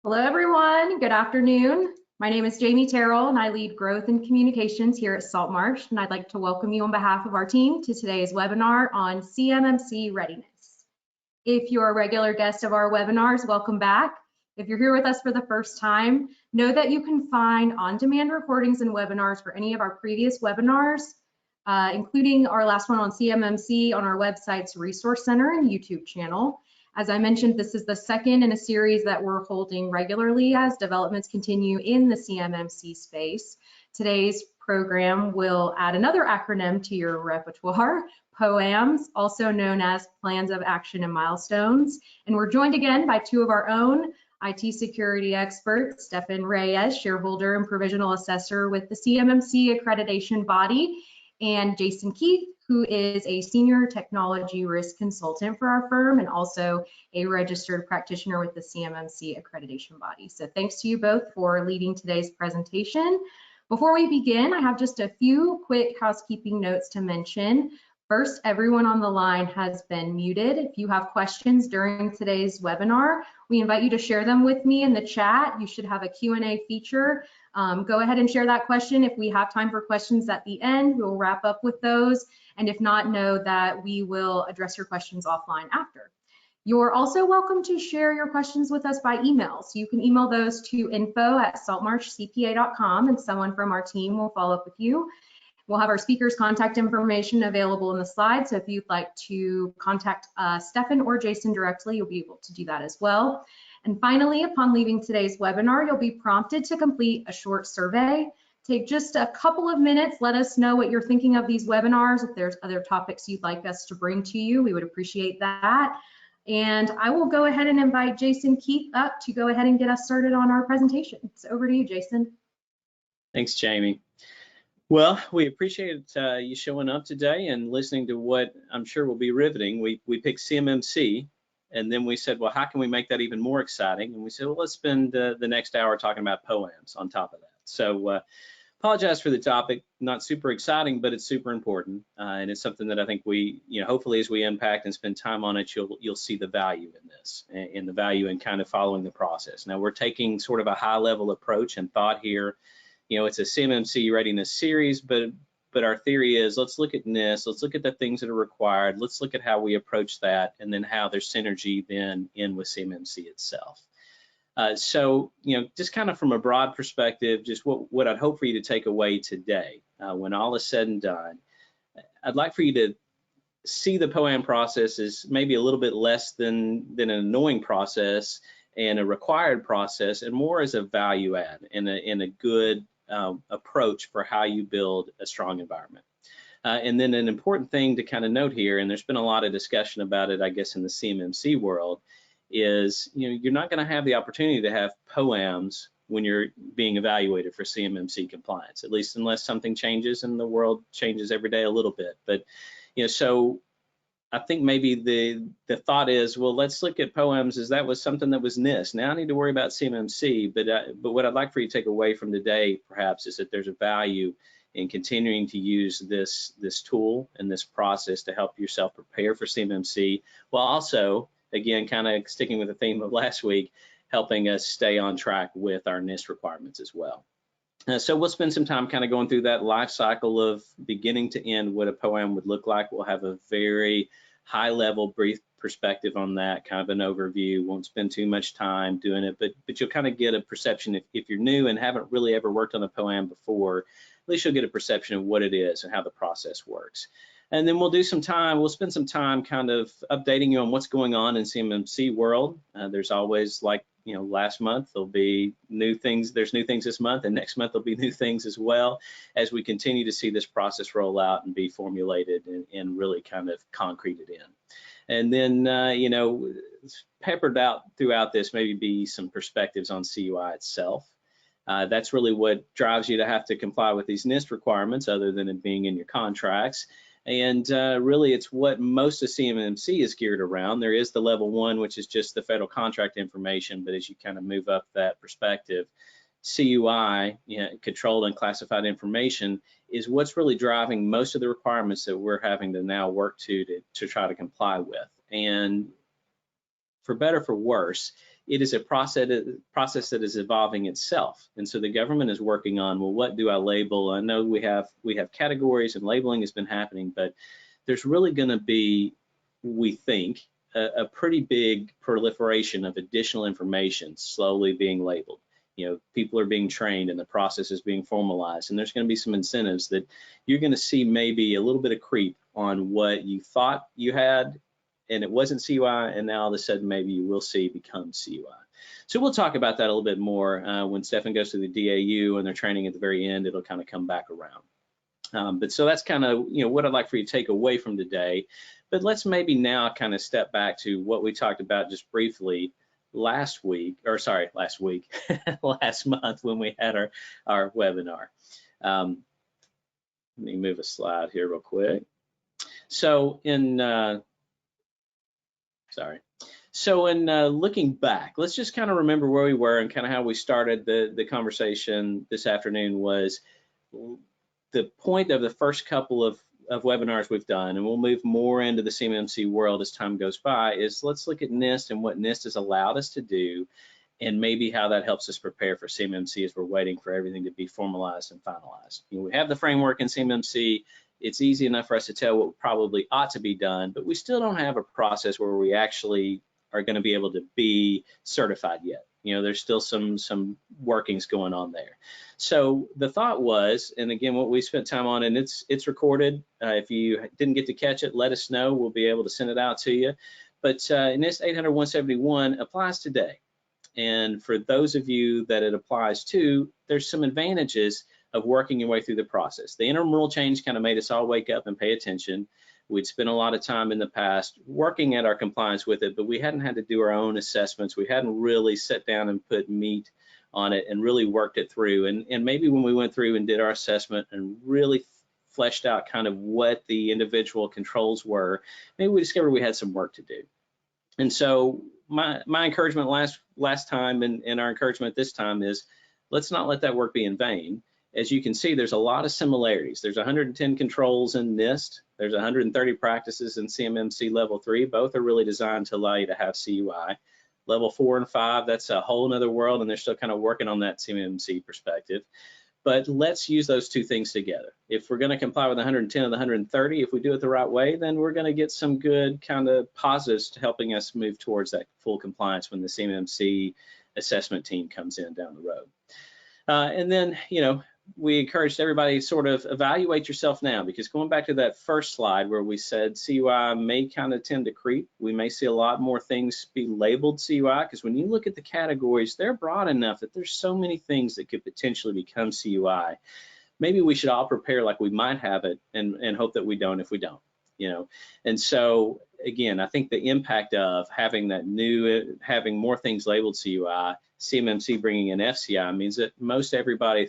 Hello, everyone. Good afternoon. My name is Jamie Terrell, and I lead growth and communications here at Saltmarsh. And I'd like to welcome you on behalf of our team to today's webinar on CMMC readiness. If you're a regular guest of our webinars, welcome back. If you're here with us for the first time, know that you can find on-demand recordings and webinars for any of our previous webinars, including our last one on CMMC on our website's Resource Center and YouTube channel. As I mentioned, this is the second in a series that we're holding regularly as developments continue in the CMMC space. Today's program will add another acronym to your repertoire, POA&Ms, also known as Plans of Action and Milestones. And we're joined again by two of our own IT security experts, Stefan Reyes, shareholder and provisional assessor with the CMMC accreditation body, and Jason Keith, who is a senior technology risk consultant for our firm and also a registered practitioner with the CMMC accreditation body. So thanks to you both for leading today's presentation. Before we begin, I have just a few quick housekeeping notes to mention. First, everyone on the line has been muted. If you have questions during today's webinar, we invite you to share them with me in the chat. You should have a Q&A feature. Go ahead and share that question. If we have time for questions at the end, we'll wrap up with those. And if not, know that we will address your questions offline after. You're also welcome to share your questions with us by email. So you can email those to info@saltmarshcpa.com and someone from our team will follow up with you. We'll have our speakers' contact information available in the slide. So if you'd like to contact Stefan or Jason directly, you'll be able to do that as well. And finally, upon leaving today's webinar, you'll be prompted to complete a short survey. Take just a couple of minutes. Let us know what you're thinking of these webinars. If there's other topics you'd like us to bring to you, we would appreciate that. And I will go ahead and invite Jason Keith up to go ahead and get us started on our presentation. So over to you, Jason. Thanks, Jamie. Well, we appreciate you showing up today and listening to what I'm sure will be riveting. We picked CMMC, and then we said, well, how can we make that even more exciting? And we said, well, let's spend the next hour talking about POA&Ms on top of that. So apologize for the topic, not super exciting, but it's super important. And it's something that I think we, hopefully as we impact and spend time on it, you'll see the value in this and the value in kind of following the process. Now we're taking sort of a high level approach and thought here. It's a CMMC readiness series, but our theory is let's look at NIST, let's look at the things that are required, let's look at how we approach that, and then how there's synergy then in with CMMC itself. So, just kind of from a broad perspective, just what I'd hope for you to take away today, when all is said and done, I'd like for you to see the POA&M process as maybe a little bit less than an annoying process and a required process, and more as a value add and a good approach for how you build a strong environment. And then an important thing to kind of note here, and there's been a lot of discussion about it, I guess, in the CMMC world, is you're not going to have the opportunity to have POA&Ms when you're being evaluated for CMMC compliance, at least unless something changes, and the world changes every day a little bit. But so I think maybe the thought is, well, let's look at POA&Ms as that was something that was NIST. Now I need to worry about CMMC, but what I'd like for you to take away from today, perhaps, is that there's a value in continuing to use this tool and this process to help yourself prepare for CMMC, while also, again, kind of sticking with the theme of last week, helping us stay on track with our NIST requirements as well. So we'll spend some time kind of going through that life cycle of beginning to end, what a POA&M would look like. We'll have a very high level, brief perspective on that, kind of an overview. Won't spend too much time doing it, but you'll kind of get a perception if you're new and haven't really ever worked on a POA&M before, at least you'll get a perception of what it is and how the process works. And then we'll spend some time kind of updating you on what's going on in CMMC world. There's always, like, last month, there'll be new things. There's new things this month, and next month there'll be new things as well as we continue to see this process roll out and be formulated and really kind of concreted in. And then, peppered out throughout this maybe be some perspectives on CUI itself. That's really what drives you to have to comply with these NIST requirements, other than it being in your contracts. And really, it's what most of CMMC is geared around. There is the level 1, which is just the federal contract information, but as you kind of move up that perspective, CUI, controlled and classified information, is what's really driving most of the requirements that we're having to now work to try to comply with. And for better or for worse, it is a process that is evolving itself. And so the government is working on, well, what do I label? I know we have categories and labeling has been happening, but there's really going to be, we think, a pretty big proliferation of additional information slowly being labeled. You know, people are being trained and the process is being formalized, and there's going to be some incentives that you're going to see maybe a little bit of creep on what you thought you had and it wasn't CUI, and now all of a sudden maybe you will see become CUI. So we'll talk about that a little bit more when Stefan goes to the DAU and their training at the very end. It'll kind of come back around. But so that's kind of, you know, what I'd like for you to take away from today. But let's maybe now kind of step back to what we talked about just briefly last month when we had our webinar. Let me move a slide here real quick. So in looking back, let's just kind of remember where we were and kind of how we started the conversation this afternoon. Was the point of the first couple of webinars we've done, and we'll move more into the CMMC world as time goes by, is let's look at NIST and what NIST has allowed us to do, and maybe how that helps us prepare for CMMC as we're waiting for everything to be formalized and finalized. You know, we have the framework in CMMC. It's easy enough for us to tell what probably ought to be done, but we still don't have a process where we actually are going to be able to be certified yet. You know, there's still some workings going on there. So the thought was, and again, what we spent time on, and it's recorded. If you didn't get to catch it, let us know. We'll be able to send it out to you. But NIST 800-171 applies today. And for those of you that it applies to, there's some advantages of working your way through the process. The interim rule change kind of made us all wake up and pay attention. We'd spent a lot of time in the past working at our compliance with it, but we hadn't had to do our own assessments. We hadn't really sat down and put meat on it and really worked it through. And maybe when we went through and did our assessment and really fleshed out kind of what the individual controls were, maybe we discovered we had some work to do. And so my encouragement last time and our encouragement this time is, let's not let that work be in vain. As you can see, there's a lot of similarities. There's 110 controls in NIST. There's 130 practices in CMMC level 3. Both are really designed to allow you to have CUI. Level 4 and 5, that's a whole nother world, and they're still kind of working on that CMMC perspective. But let's use those two things together. If we're going to comply with 110 of the 130, if we do it the right way, then we're going to get some good kind of positives to helping us move towards that full compliance when the CMMC assessment team comes in down the road. And then, you know, we encouraged everybody to sort of evaluate yourself now, because going back to that first slide where we said CUI may kind of tend to creep, we may see a lot more things be labeled CUI, because when you look at the categories, they're broad enough that there's so many things that could potentially become CUI. Maybe we should all prepare like we might have it and hope that we don't if we don't, you know. And so again, I think the impact of having that having more things labeled CUI, CMMC bringing in FCI, means that most everybody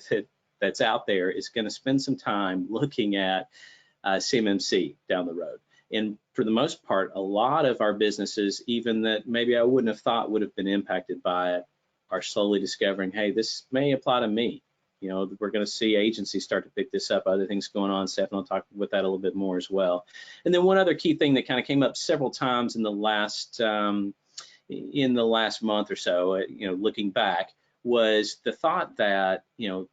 that's out there is going to spend some time looking at CMMC down the road. And for the most part, a lot of our businesses, even that maybe I wouldn't have thought would have been impacted by it, are slowly discovering, hey, this may apply to me. You know, we're going to see agencies start to pick this up, other things going on. Stefan will talk with that a little bit more as well. And then one other key thing that kind of came up several times in the last month or so, you know, looking back, was the thought that, you know,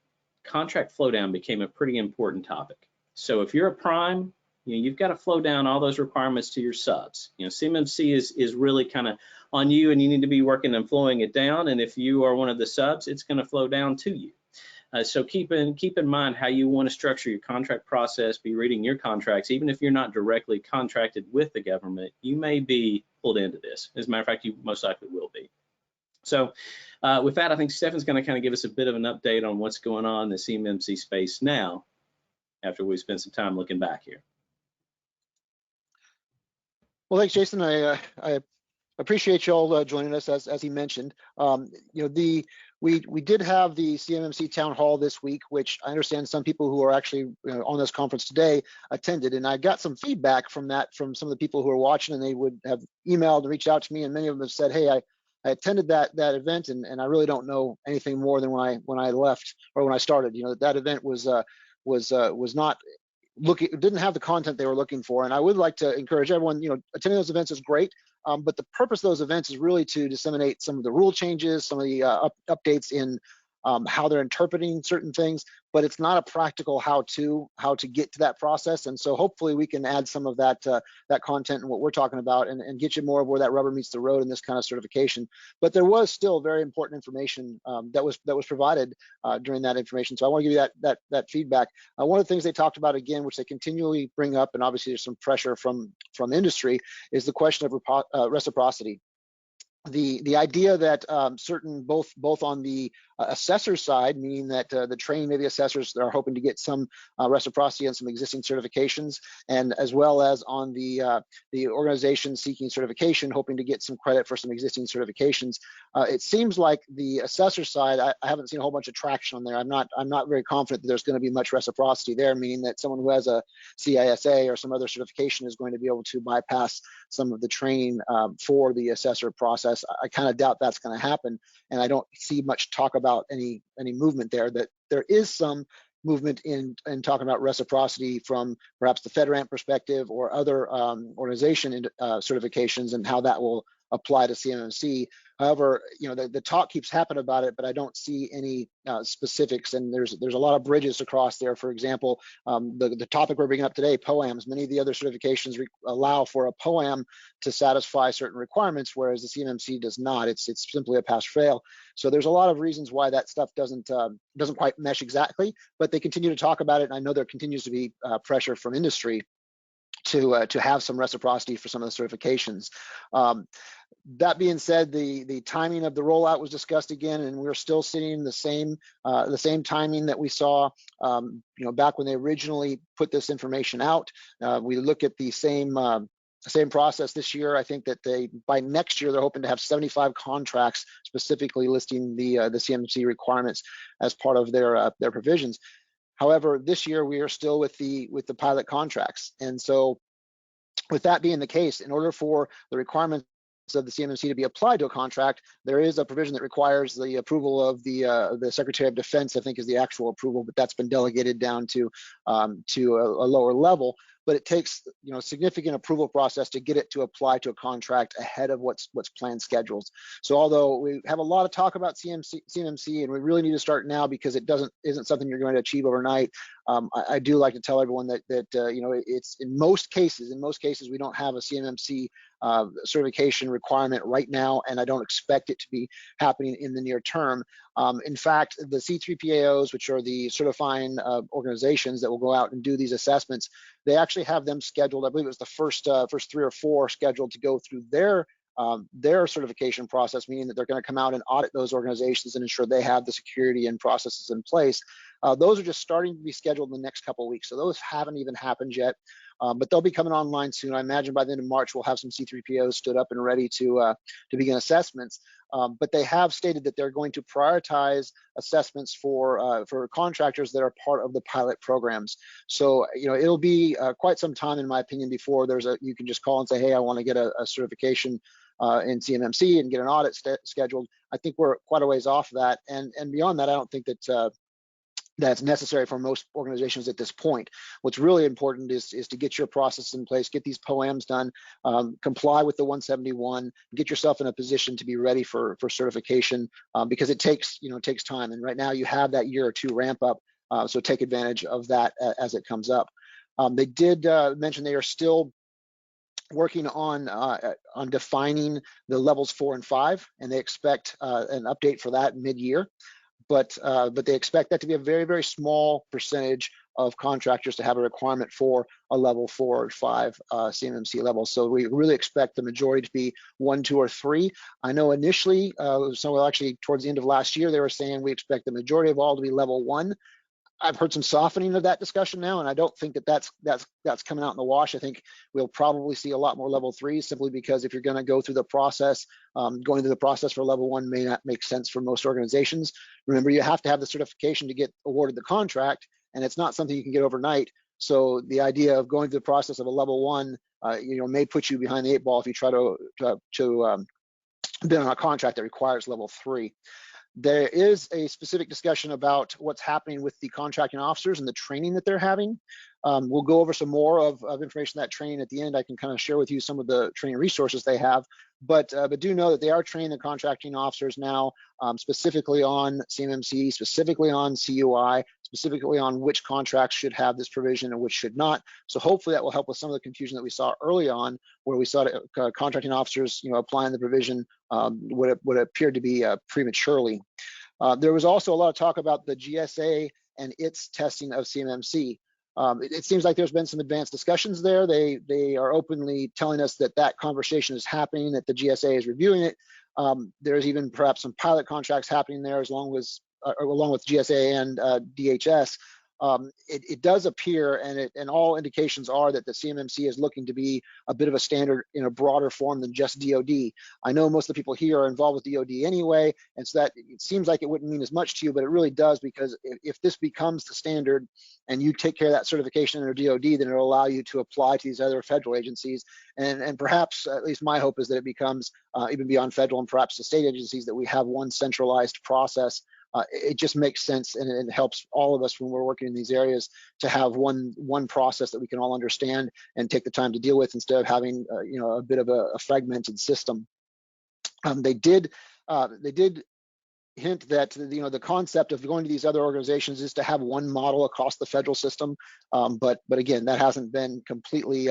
contract flow down became a pretty important topic. So if you're a prime, you know, you've got to flow down all those requirements to your subs. You know, CMMC is really kind of on you, and you need to be working and flowing it down. And if you are one of the subs, it's going to flow down to you. So keep in mind how you want to structure your contract process, be reading your contracts. Even if you're not directly contracted with the government, you may be pulled into this. As a matter of fact, you most likely will be. So with that, I think Stefan's going to kind of give us a bit of an update on what's going on in the CMMC space now, after we spend some time looking back here. Well, thanks, Jason. I appreciate you all joining us, as he mentioned. You know, we did have the CMMC town hall this week, which I understand some people who are actually on this conference today attended, and I got some feedback from that from some of the people who are watching, and they would have emailed and reached out to me, and many of them have said, hey, I attended that event, and I really don't know anything more than when I left or when I started. You know, that event was not didn't have the content they were looking for. And I would like to encourage everyone, attending those events is great, but the purpose of those events is really to disseminate some of the rule changes, some of the updates in how they're interpreting certain things, but it's not a practical how to get to that process. And so hopefully we can add some of that that content and what we're talking about and get you more of where that rubber meets the road in this kind of certification. But there was still very important information that was provided during that information. So I want to give you that feedback. One of the things they talked about again, which they continually bring up, and obviously there's some pressure from industry, is the question of reciprocity. The idea that certain both on the assessor side, meaning that the training, maybe assessors that are hoping to get some reciprocity on some existing certifications, and as well as on the organization seeking certification, hoping to get some credit for some existing certifications. It seems like the assessor side, I haven't seen a whole bunch of traction on there. I'm not very confident that there's going to be much reciprocity there, meaning that someone who has a CISA or some other certification is going to be able to bypass some of the training for the assessor process. I kind of doubt that's going to happen, and I don't see much talk about any movement there. That there is some movement in talking about reciprocity from perhaps the FedRAMP perspective or other organization certifications and how that will apply to CMMC. However, the talk keeps happening about it, but I don't see any specifics. And there's a lot of bridges to cross there. For example, the topic we're bringing up today, POA&Ms, many of the other certifications allow for a POA&M to satisfy certain requirements, whereas the CMMC does not. It's simply a pass-fail. So there's a lot of reasons why that stuff doesn't quite mesh exactly, but they continue to talk about it. And I know there continues to be pressure from industry to have some reciprocity for some of the certifications. That being said, the timing of the rollout was discussed again, and we're still seeing the same timing that we saw back when they originally put this information out. We look at the same process this year. I think that by next year they're hoping to have 75 contracts specifically listing the CMMC requirements as part of their provisions. However, this year we are still with the pilot contracts, and so with that being the case, in order for the requirements of the CMMC to be applied to a contract, there is a provision that requires the approval of the Secretary of Defense. I think is the actual approval, but that's been delegated down to a lower level. But it takes significant approval process to get it to apply to a contract ahead of what's planned schedules. So although we have a lot of talk about CMMC, and we really need to start now because it isn't something you're going to achieve overnight, I do like to tell everyone that it's in most cases we don't have a CMMC certification requirement right now, and I don't expect it to be happening in the near term. In fact, the C3PAOs, which are the certifying organizations that will go out and do these assessments, they actually have them scheduled. I believe it was the first 3 or 4 scheduled to go through their certification process, meaning that they're going to come out and audit those organizations and ensure they have the security and processes in place. Those are just starting to be scheduled in the next couple of weeks. So those haven't even happened yet, but they'll be coming online soon. I imagine by the end of March, we'll have some C3POs stood up and ready to begin assessments. But they have stated that they're going to prioritize assessments for contractors that are part of the pilot programs. So it'll be quite some time, in my opinion, before you can just call and say, hey, I want to get a certification in CMMC and get an audit scheduled. I think we're quite a ways off that, and beyond that, I don't think that that's necessary for most organizations at this point. What's really important is to get your process in place, get these POA&Ms done, comply with the 171, get yourself in a position to be ready for certification, because it takes time. And right now you have that year or 2 ramp up, so take advantage of that as it comes up. They did mention they are still working on defining the levels 4 and 5, and they expect an update for that mid-year. But they expect that to be a very, very small percentage of contractors to have a requirement for a level 4 or 5 CMMC level. So we really expect the majority to be 1, 2, or 3. I know initially, actually towards the end of last year, they were saying we expect the majority of all to be level 1. I've heard some softening of that discussion now, and I don't think that that's coming out in the wash. I think we'll probably see a lot more level 3s, simply because if you're going to go through the process, going through the process for level 1 may not make sense for most organizations. Remember, you have to have the certification to get awarded the contract, and it's not something you can get overnight. So the idea of going through the process of a level 1, may put you behind the 8 ball if you try to bid on a contract that requires level 3. There is a specific discussion about what's happening with the contracting officers and the training that they're having. We'll go over some more of information that training at the end. I can kind of share with you some of the training resources they have, but do know that they are training the contracting officers now, specifically on CMMC, specifically on CUI, specifically on which contracts should have this provision and which should not. So hopefully that will help with some of the confusion that we saw early on, where we saw contracting officers, applying the provision what appeared to be prematurely. There was also a lot of talk about the GSA and its testing of CMMC. It seems like there's been some advanced discussions there. They are openly telling us that that conversation is happening, that the GSA is reviewing it. There's even perhaps some pilot contracts happening there along with GSA and DHS. It does appear, and all indications are, that the CMMC is looking to be a bit of a standard in a broader form than just DoD. I know most of the people here are involved with DoD anyway, and so that it seems like it wouldn't mean as much to you, but it really does, because if this becomes the standard and you take care of that certification under DoD, then it'll allow you to apply to these other federal agencies. And perhaps, at least my hope is that it becomes even beyond federal and perhaps the state agencies, that we have one centralized process. It just makes sense, and it helps all of us when we're working in these areas to have one process that we can all understand and take the time to deal with, instead of having a bit of a fragmented system. They did hint that the concept of going to these other organizations is to have one model across the federal system, but again, that hasn't been completely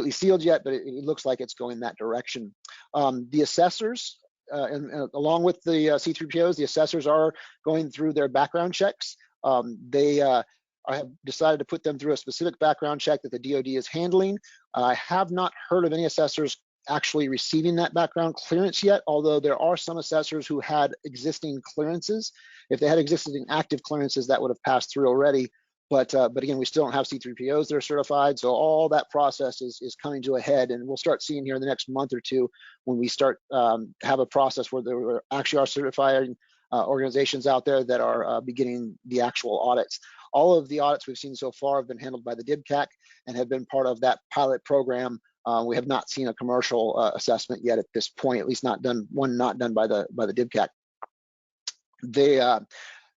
sealed yet, but it looks like it's going that direction. The assessors, and along with the C3POs, the assessors are going through their background checks. They have decided to put them through a specific background check that the DoD is handling. I have not heard of any assessors actually receiving that background clearance yet, although there are some assessors who had existing clearances. If they had existing active clearances, that would have passed through already. But again, we still don't have C3POs that are certified, so all that process is coming to a head, and we'll start seeing here in the next month or two when we start have a process where there actually are certified organizations out there that are beginning the actual audits. All of the audits we've seen so far have been handled by the DIBCAC and have been part of that pilot program. We have not seen a commercial assessment yet at this point, at least not done by the DIBCAC.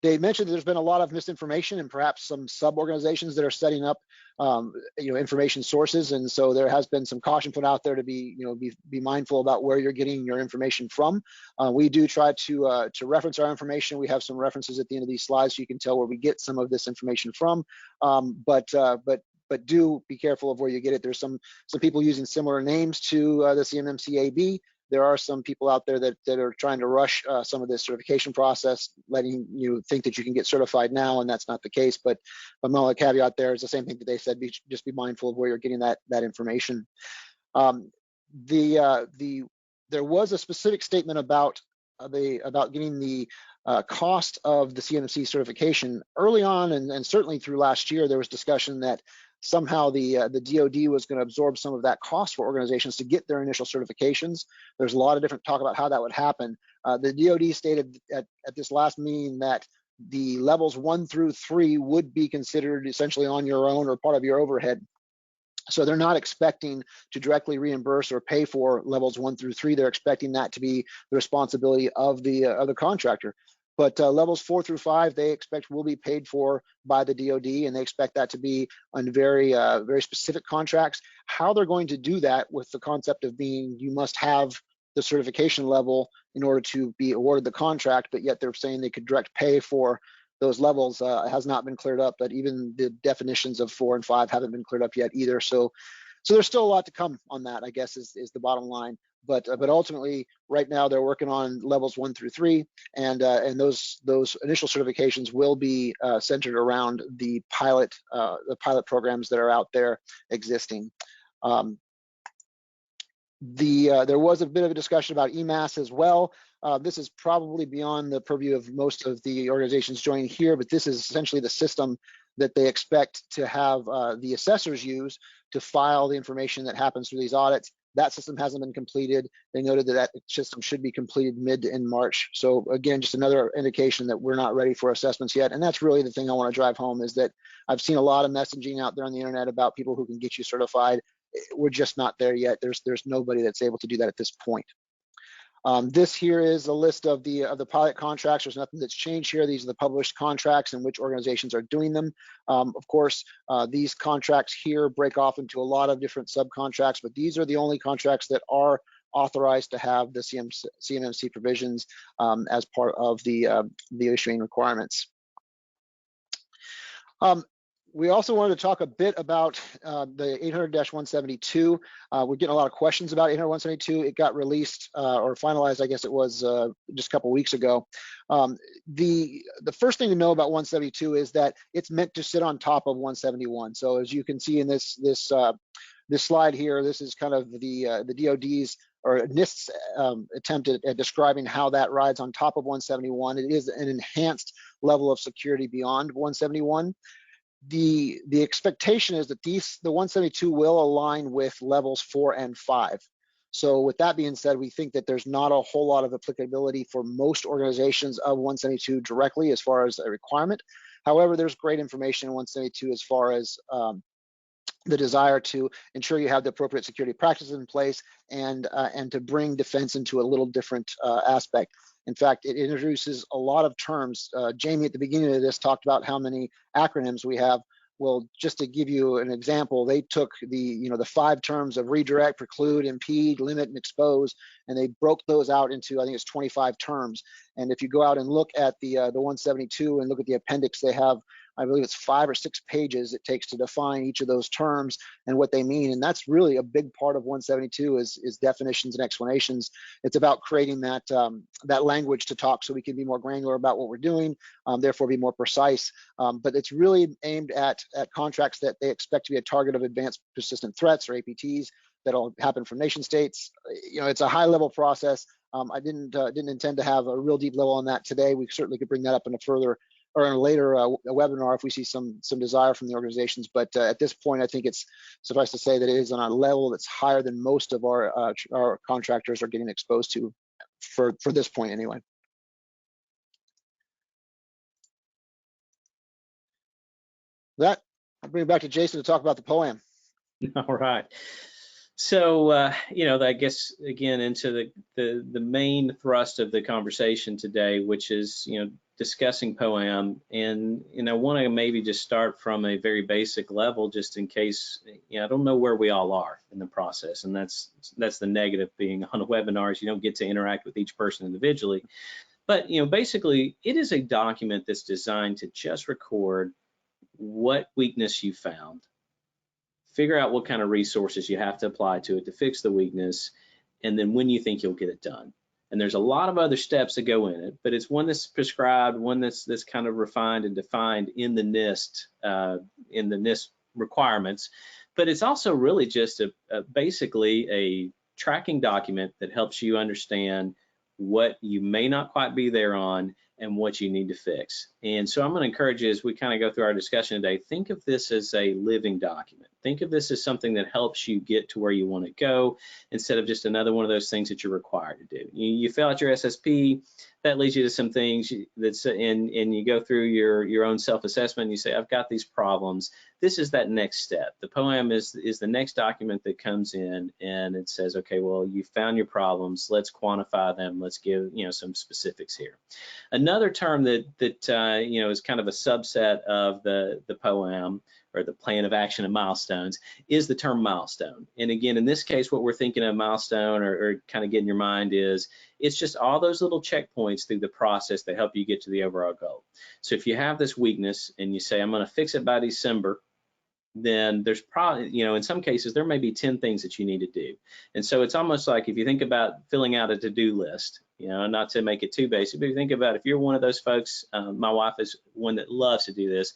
They mentioned that there's been a lot of misinformation and perhaps some sub-organizations that are setting up, information sources, and so there has been some caution put out there to be mindful about where you're getting your information from. We do try to reference our information. We have some references at the end of these slides so you can tell where we get some of this information from. But do be careful of where you get it. There's some people using similar names to the CMMC AB. There are some people out there that are trying to rush some of this certification process, letting you think that you can get certified now, and that's not the case. But my only caveat there is the same thing that they said: just be mindful of where you're getting that information. There was a specific statement about getting the cost of the CMMC certification early on, and certainly through last year. There was discussion that somehow the DoD was going to absorb some of that cost for organizations to get their initial certifications. There's a lot of different talk about how that would happen. The DoD stated at this last meeting that the levels 1 through 3 would be considered essentially on your own or part of your overhead. So they're not expecting to directly reimburse or pay for levels 1 through 3. They're expecting that to be the responsibility of the contractor. But levels 4 through 5, they expect will be paid for by the DoD, and they expect that to be on very specific contracts. How they're going to do that, with the concept of being you must have the certification level in order to be awarded the contract, but yet they're saying they could direct pay for those levels, has not been cleared up. But even the definitions of 4 and 5 haven't been cleared up yet either. So there's still a lot to come on that, I guess, is the bottom line. But ultimately, right now they're working on levels 1 through 3, and those initial certifications will be centered around the pilot programs that are out there existing. There was a bit of a discussion about EMASS as well. This is probably beyond the purview of most of the organizations joining here, but this is essentially the system that they expect to have the assessors use to file the information that happens through these audits. That system hasn't been completed. They noted that system should be completed mid to end March. So again, just another indication that we're not ready for assessments yet. And that's really the thing I want to drive home, is that I've seen a lot of messaging out there on the internet about people who can get you certified. We're just not there yet. There's nobody that's able to do that at this point. This here is a list of the pilot contracts. There's nothing that's changed here. These are the published contracts and which organizations are doing them. Of course, these contracts here break off into a lot of different subcontracts, but these are the only contracts that are authorized to have the CMMC provisions as part of the issuing requirements. We also wanted to talk a bit about the 800-172. We're getting a lot of questions about 800-172. It got released or finalized, I guess it was just a couple weeks ago. The first thing to know about 172 is that it's meant to sit on top of 171. So as you can see in this slide here, this is kind of the DoD's or NIST's attempt at describing how that rides on top of 171. It is an enhanced level of security beyond 171. The expectation is that the 172 will align with levels 4 and 5. So with that being said, we think that there's not a whole lot of applicability for most organizations of 172 directly as far as a requirement. However, there's great information in 172 as far as the desire to ensure you have the appropriate security practices in place and to bring defense into a little different aspect. In fact, it introduces a lot of terms. Jamie at the beginning of this talked about how many acronyms we have. Well, just to give you an example, they took the 5 terms of redirect, preclude, impede, limit, and expose, and they broke those out into, I think it's 25 terms. And if you go out and look at the 172 and look at the appendix, they have, I believe it's 5 or 6 pages it takes to define each of those terms and what they mean. And that's really a big part of 172 is definitions and explanations. It's about creating that language to talk so we can be more granular about what we're doing, therefore be more precise. But it's really aimed at contracts that they expect to be a target of advanced persistent threats or APTs that'll happen from nation states. It's a high level process. I didn't intend to have a real deep level on that today. We certainly could bring that up in a further or in a later webinar if we see some desire from the organizations. But at this point, I think it's suffice to say that it is on a level that's higher than most of our contractors are getting exposed to for this point anyway. That, I'll bring it back to Jason to talk about the POA&M. All right. So, I guess, again, into the main thrust of the conversation today, which is, discussing POA&M. And I want to maybe just start from a very basic level, just in case, I don't know where we all are in the process. And that's the negative being on a webinar is you don't get to interact with each person individually. But, basically, it is a document that's designed to just record what weakness you found, figure out what kind of resources you have to apply to it to fix the weakness, and then when you think you'll get it done. And there's a lot of other steps that go in it, but it's one that's prescribed, one that's kind of refined and defined in the NIST requirements. But it's also really just basically a tracking document that helps you understand what you may not quite be there on and what you need to fix. And so I'm going to encourage you as we kind of go through our discussion today, think of this as a living document. Think of this as something that helps you get to where you want to go instead of just another one of those things that you're required to do. You fill out your SSP, that leads you to some things and you go through your own self-assessment and you say, I've got these problems. This is that next step. The POA&M is the next document that comes in and it says, okay, well, you found your problems. Let's quantify them. Let's give some specifics here. Another term that is kind of a subset of the POA&M or the plan of action and milestones is the term milestone. And again, in this case, what we're thinking of milestone or kind of get in your mind is it's just all those little checkpoints through the process that help you get to the overall goal. So if you have this weakness and you say, I'm going to fix it by December, then there's probably, in some cases, there may be 10 things that you need to do. And so it's almost like if you think about filling out a to-do list, not to make it too basic, but if you think about if you're one of those folks, my wife is one that loves to do this.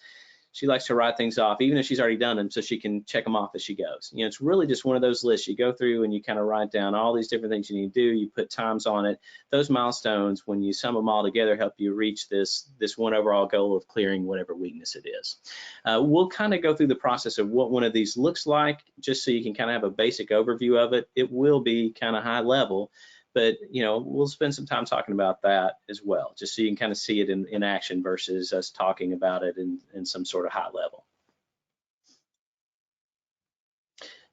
She likes to write things off, even if she's already done them, so she can check them off as she goes. It's really just one of those lists. You go through and you kind of write down all these different things you need to do. You put times on it. Those milestones, when you sum them all together, help you reach this one overall goal of clearing whatever weakness it is. We'll kind of go through the process of what one of these looks like, just so you can kind of have a basic overview of it. It will be kind of high level, but we'll spend some time talking about that as well, just so you can kind of see it in action versus us talking about it in some sort of high level.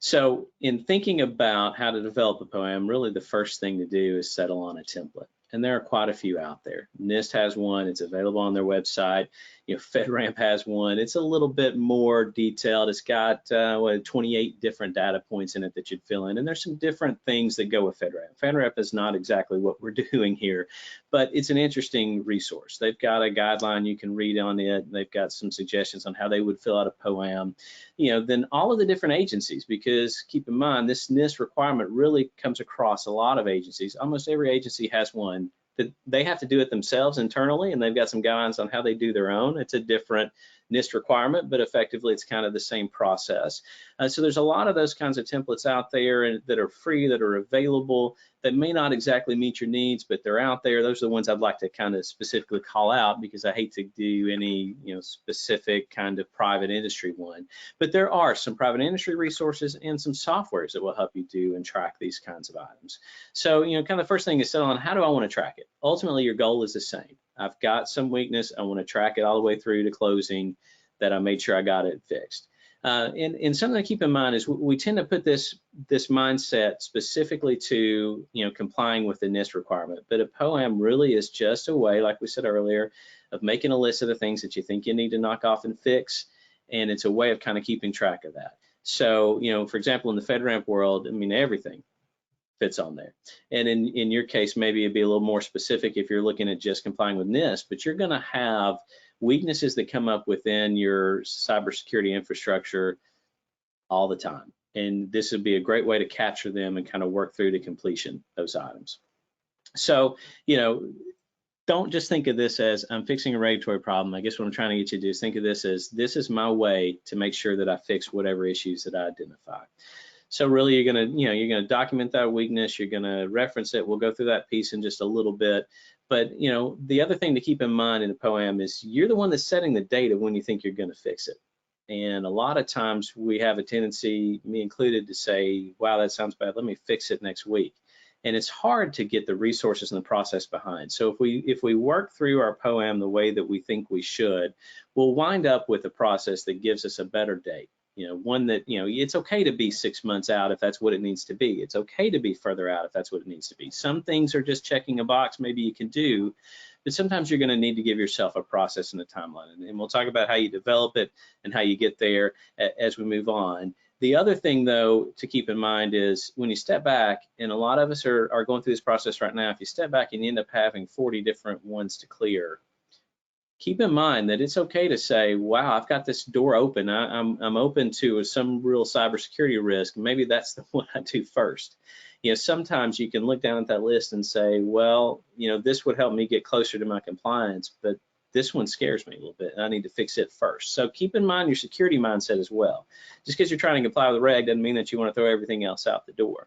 So in thinking about how to develop a POA&M, really the first thing to do is settle on a template. And there are quite a few out there. NIST has one, it's available on their website. FedRAMP has one. It's a little bit more detailed. It's got 28 different data points in it that you'd fill in. And there's some different things that go with FedRAMP. FedRAMP is not exactly what we're doing here, but it's an interesting resource. They've got a guideline you can read on it. They've got some suggestions on how they would fill out a POA&M. Then all of the different agencies, because keep in mind, this NIST requirement really comes across a lot of agencies. Almost every agency has one that they have to do it themselves internally, and they've got some guidelines on how they do their own. It's a different NIST requirement, but effectively it's kind of the same process. So there's a lot of those kinds of templates out there that are free, that are available, that may not exactly meet your needs, but they're out there. Those are the ones I'd like to kind of specifically call out, because I hate to do any specific kind of private industry one. But there are some private industry resources and some softwares that will help you do and track these kinds of items. So kind of the first thing is settle on, how do I want to track it? Ultimately, your goal is the same. I've got some weakness. I want to track it all the way through to closing, that I made sure I got it fixed. And something to keep in mind is we tend to put this mindset specifically to complying with the NIST requirement, but a POA&M really is just a way, like we said earlier, of making a list of the things that you think you need to knock off and fix, and it's a way of kind of keeping track of that. So for example, in the FedRAMP world, I mean, everything fits on there. And in your case, maybe it'd be a little more specific if you're looking at just complying with NIST, but you're going to have weaknesses that come up within your cybersecurity infrastructure all the time. And this would be a great way to capture them and kind of work through to completion those items. So, don't just think of this as I'm fixing a regulatory problem. I guess what I'm trying to get you to do is think of this as this is my way to make sure that I fix whatever issues that I identify. So really, you're gonna document that weakness. You're gonna reference it. We'll go through that piece in just a little bit. But the other thing to keep in mind in a POA&M is you're the one that's setting the date of when you think you're gonna fix it. And a lot of times we have a tendency, me included, to say, wow, that sounds bad. Let me fix it next week. And it's hard to get the resources and the process behind. So if we work through our POA&M the way that we think we should, we'll wind up with a process that gives us a better date. One that, it's okay to be 6 months out if that's what it needs to be. It's okay to be further out if that's what it needs to be. Some things are just checking a box, maybe you can do, but sometimes you're going to need to give yourself a process and a timeline. And we'll talk about how you develop it and how you get there as we move on. The other thing, though, to keep in mind is when you step back, and a lot of us are going through this process right now, if you step back and you end up having 40 different ones to clear, keep in mind that it's okay to say, wow, I've got this door open. I'm open to some real cybersecurity risk. Maybe that's the one I do first. Sometimes you can look down at that list and say, well, this would help me get closer to my compliance, but this one scares me a little bit, and I need to fix it first. So keep in mind your security mindset as well. Just because you're trying to comply with the reg doesn't mean that you want to throw everything else out the door.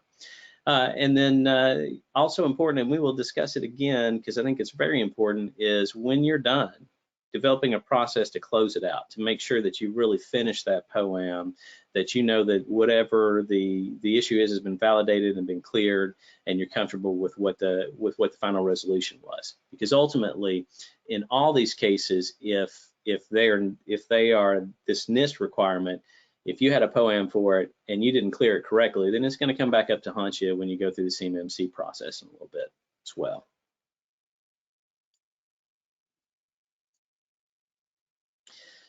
And then also important, and we will discuss it again because I think it's very important, is when you're done, developing a process to close it out, to make sure that you really finish that POA&M, that you know that whatever the issue is has been validated and been cleared, and you're comfortable with what the final resolution was. Because ultimately, in all these cases, if they are this NIST requirement, if you had a POA&M for it and you didn't clear it correctly, then it's going to come back up to haunt you when you go through the CMMC process in a little bit as well.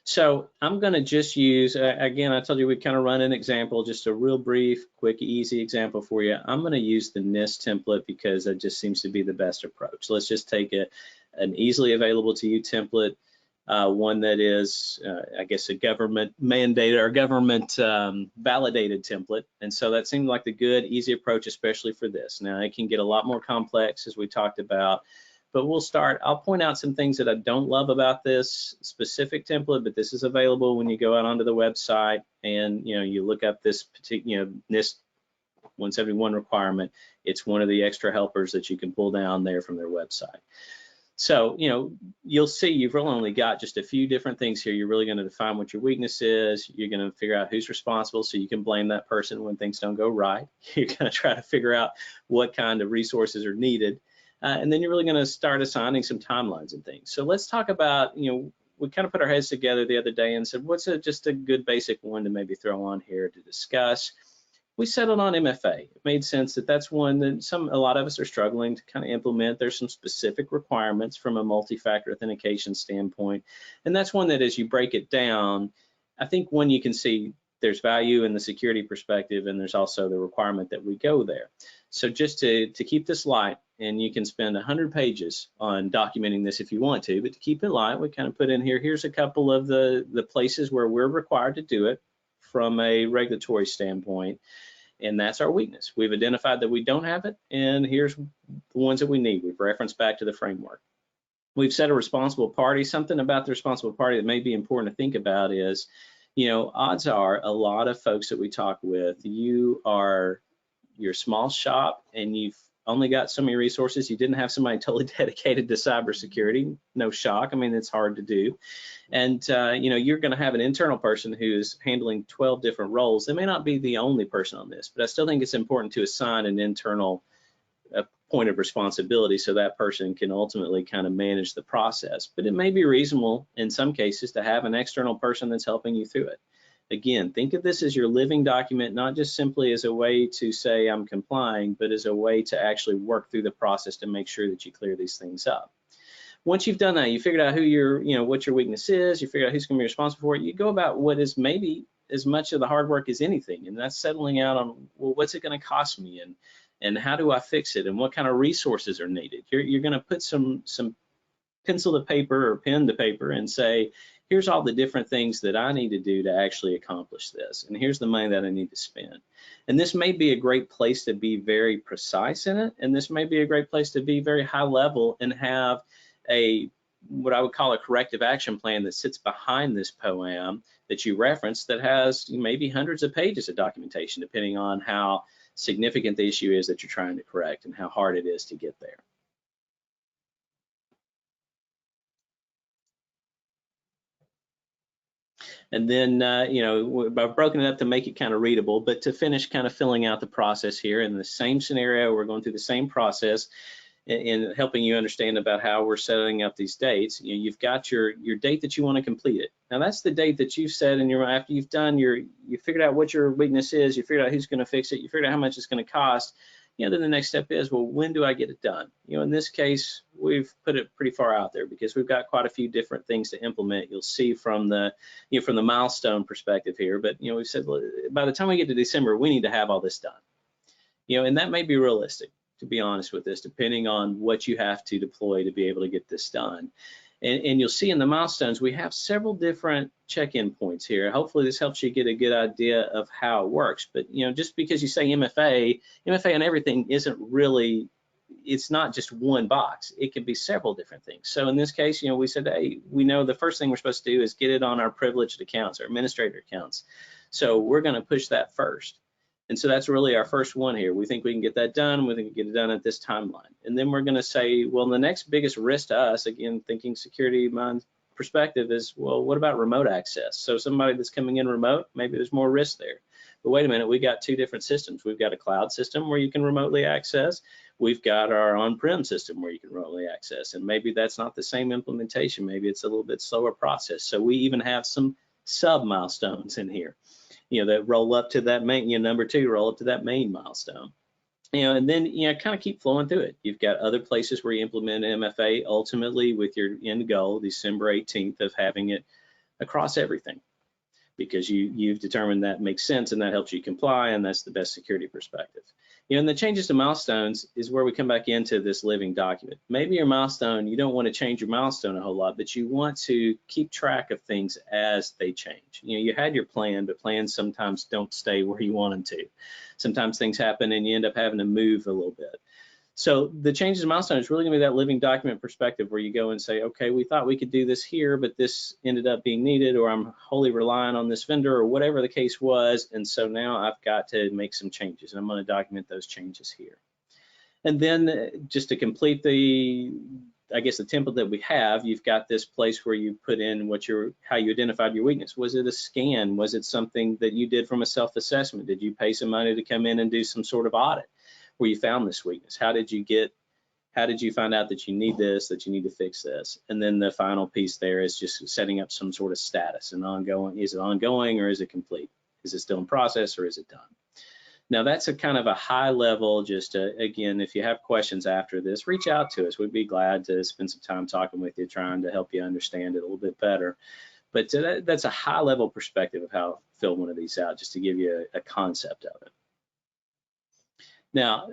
So I'm going to just use, again, I told you we'd kind of run an example, just a real brief, quick, easy example for you. I'm going to use the NIST template because that just seems to be the best approach. Let's just take an easily available to you template, one that is, I guess, a government mandated or government validated template. And so that seemed like the good, easy approach, especially for this. Now, it can get a lot more complex, as we talked about. But we'll start. I'll point out some things that I don't love about this specific template, but this is available when you go out onto the website and you look up this particular NIST 171 requirement. It's one of the extra helpers that you can pull down there from their website. So you'll see you've really only got just a few different things here. You're really going to define what your weakness is. You're going to figure out who's responsible so you can blame that person when things don't go right. You're going to try to figure out what kind of resources are needed. And then you're really going to start assigning some timelines and things. So let's talk about, we kind of put our heads together the other day and said, what's just a good basic one to maybe throw on here to discuss? we settled on MFA. It made sense that that's one that a lot of us are struggling to kind of implement. There's some specific requirements from a multi-factor authentication standpoint, and that's one that as you break it down, I think one you can see there's value in the security perspective, and there's also the requirement that we go there. So just to keep this light, and you can spend 100 pages on documenting this if you want to, but to keep it light, we kind of put in here, here's a couple of the places where we're required to do it from a regulatory standpoint, and that's our weakness. We've identified that we don't have it, and here's the ones that we need. We've referenced back to the framework. We've set a responsible party. Something about the responsible party that may be important to think about is, you know, odds are a lot of folks that we talk with, you're a small shop and you've only got so many resources. You didn't have somebody totally dedicated to cybersecurity. No shock. I mean, it's hard to do. And, you know, you're going to have an internal person who's handling 12 different roles. They may not be the only person on this, but I still think it's important to assign an internal point of responsibility so that person can ultimately kind of manage the process. But it may be reasonable in some cases to have an external person that's helping you through it. Again, think of this as your living document, not just simply as a way to say I'm complying, but as a way to actually work through the process to make sure that you clear these things up. Once you've done that, you figured out who what your weakness is, you figure out who's going to be responsible for it, you go about what is maybe as much of the hard work as anything, and that's settling out on, well, what's it going to cost me, and how do I fix it, and what kind of resources are needed. You're going to put some pencil to paper or pen to paper and say, here's all the different things that I need to do to actually accomplish this, and here's the money that I need to spend. And this may be a great place to be very precise in it, and this may be a great place to be very high level and have what I would call a corrective action plan that sits behind this POA&M that you referenced that has maybe hundreds of pages of documentation, depending on how significant the issue is that you're trying to correct and how hard it is to get there. And then, you know, I've broken it up to make it kind of readable, but to finish kind of filling out the process here in the same scenario, we're going through the same process in helping you understand about how we're setting up these dates. You know, you've got your date that you want to complete it. Now that's the date that you've set, and after you've done you figured out what your weakness is, you figured out who's going to fix it, you figured out how much it's going to cost. You know, then the next step is, well, when do I get it done? You know, in this case, we've put it pretty far out there because we've got quite a few different things to implement. You'll see from the milestone perspective here, but you know, we've said, well, by the time we get to December, we need to have all this done. You know, and that may be realistic, to be honest with this, depending on what you have to deploy to be able to get this done. And you'll see in the milestones, we have several different check-in points here. Hopefully this helps you get a good idea of how it works. But, you know, just because you say MFA on everything isn't really, it's not just one box. It could be several different things. So in this case, you know, we said, hey, we know the first thing we're supposed to do is get it on our privileged accounts, our administrator accounts. So we're going to push that first. And so that's really our first one here. We think we can get that done. We think we can get it done at this timeline. And then we're going to say, well, the next biggest risk to us, again, thinking security mind perspective, is, well, what about remote access? So somebody that's coming in remote, maybe there's more risk there. But wait a minute, we got two different systems. We've got a cloud system where you can remotely access. We've got our on-prem system where you can remotely access. And maybe that's not the same implementation. Maybe it's a little bit slower process. So we even have some sub-milestones in here, you know, that roll up to that main, you know, number 2, roll up to that main milestone. You know, and then, you know, kind of keep flowing through it. You've got other places where you implement MFA, ultimately with your end goal, December 18th, of having it across everything, because you've determined that makes sense and that helps you comply, and that's the best security perspective. You know, and the changes to milestones is where we come back into this living document. Maybe your milestone, you don't want to change your milestone a whole lot, but you want to keep track of things as they change. You know, you had your plan, but plans sometimes don't stay where you want them to. Sometimes things happen and you end up having to move a little bit. So the changes in milestone is really going to be that living document perspective where you go and say, okay, we thought we could do this here, but this ended up being needed, or I'm wholly relying on this vendor, or whatever the case was. And so now I've got to make some changes, and I'm going to document those changes here. And then just to complete the template that we have, you've got this place where you put in how you identified your weakness. Was it a scan? Was it something that you did from a self-assessment? Did you pay some money to come in and do some sort of audit where you found this weakness? How did you find out that you need this, that you need to fix this? And then the final piece there is just setting up some sort of status, and ongoing. Is it ongoing or is it complete? Is it still in process or is it done? Now that's a kind of a high level, just again, if you have questions after this, reach out to us. We'd be glad to spend some time talking with you, trying to help you understand it a little bit better. But that's a high level perspective of how to fill one of these out, just to give you a concept of it. Now,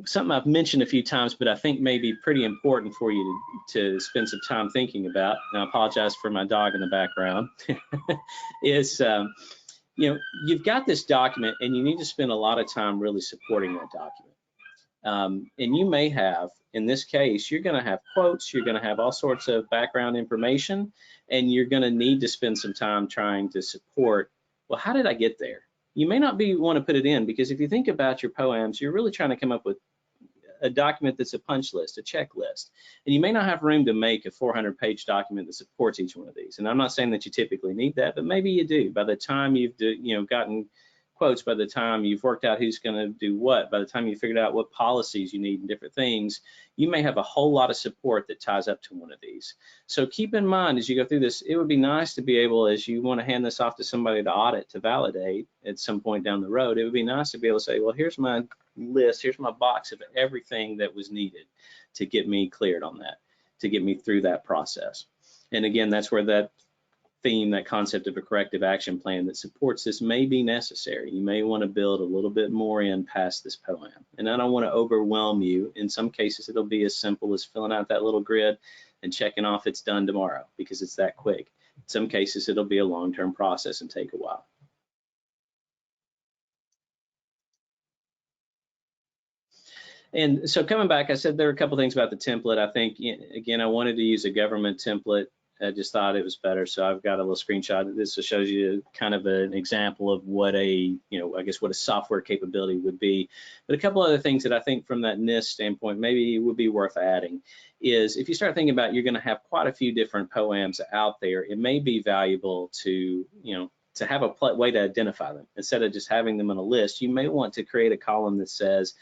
something I've mentioned a few times, but I think may be pretty important for you to spend some time thinking about, and I apologize for my dog in the background, is you've got this document and you need to spend a lot of time really supporting that document. And you may have, in this case, you're going to have quotes, you're going to have all sorts of background information, and you're going to need to spend some time trying to support, well, how did I get there? You may not want to put it in, because if you think about your POA&Ms, you're really trying to come up with a document that's a punch list, a checklist, and you may not have room to make a 400-page document that supports each one of these. And I'm not saying that you typically need that, but maybe you do. By the time you've gotten quotes, by the time you've worked out who's going to do what, by the time you figured out what policies you need and different things, you may have a whole lot of support that ties up to one of these. So keep in mind as you go through this, it would be nice to be able, as you want to hand this off to somebody to audit, to validate at some point down the road, it would be nice to be able to say, well, here's my list, here's my box of everything that was needed to get me cleared on that, to get me through that process. And again, that's where that theme, that concept of a corrective action plan that supports this may be necessary. You may want to build a little bit more in past this POA&M. And I don't want to overwhelm you. In some cases, it'll be as simple as filling out that little grid and checking off it's done tomorrow, because it's that quick. In some cases, it'll be a long-term process and take a while. And so coming back, I said there were a couple things about the template. I think, again, I wanted to use a government template. I just thought it was better. So I've got a little screenshot of this that shows you kind of an example of what I guess what a software capability would be. But a couple other things that I think from that NIST standpoint maybe would be worth adding is, if you start thinking about, you're going to have quite a few different POA&Ms out there, it may be valuable to, to have a way to identify them. Instead of just having them on a list, you may want to create a column that says,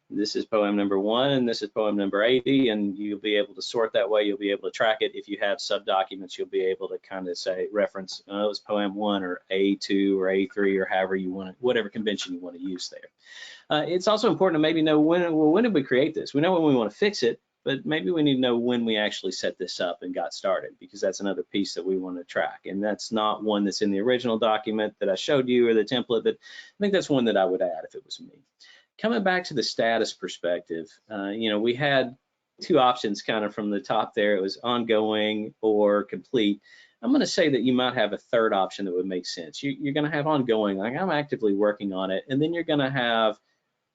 this is POA&M number 1 and this is POA&M number 80, and you'll be able to sort that way. You'll be able to track it. If you have sub-documents, you'll be able to kind of say, reference, oh, it's POA&M 1 or A2 or A3 or however you want it, whatever convention you want to use there. It's also important to maybe know when did we create this? We know when we want to fix it, but maybe we need to know when we actually set this up and got started, because that's another piece that we want to track. And that's not one that's in the original document that I showed you or the template, but I think that's one that I would add if it was me. Coming back to the status perspective, we had two options kind of from the top there. It was ongoing or complete. I'm going to say that you might have a third option that would make sense. You're going to have ongoing, like I'm actively working on it, and then you're going to have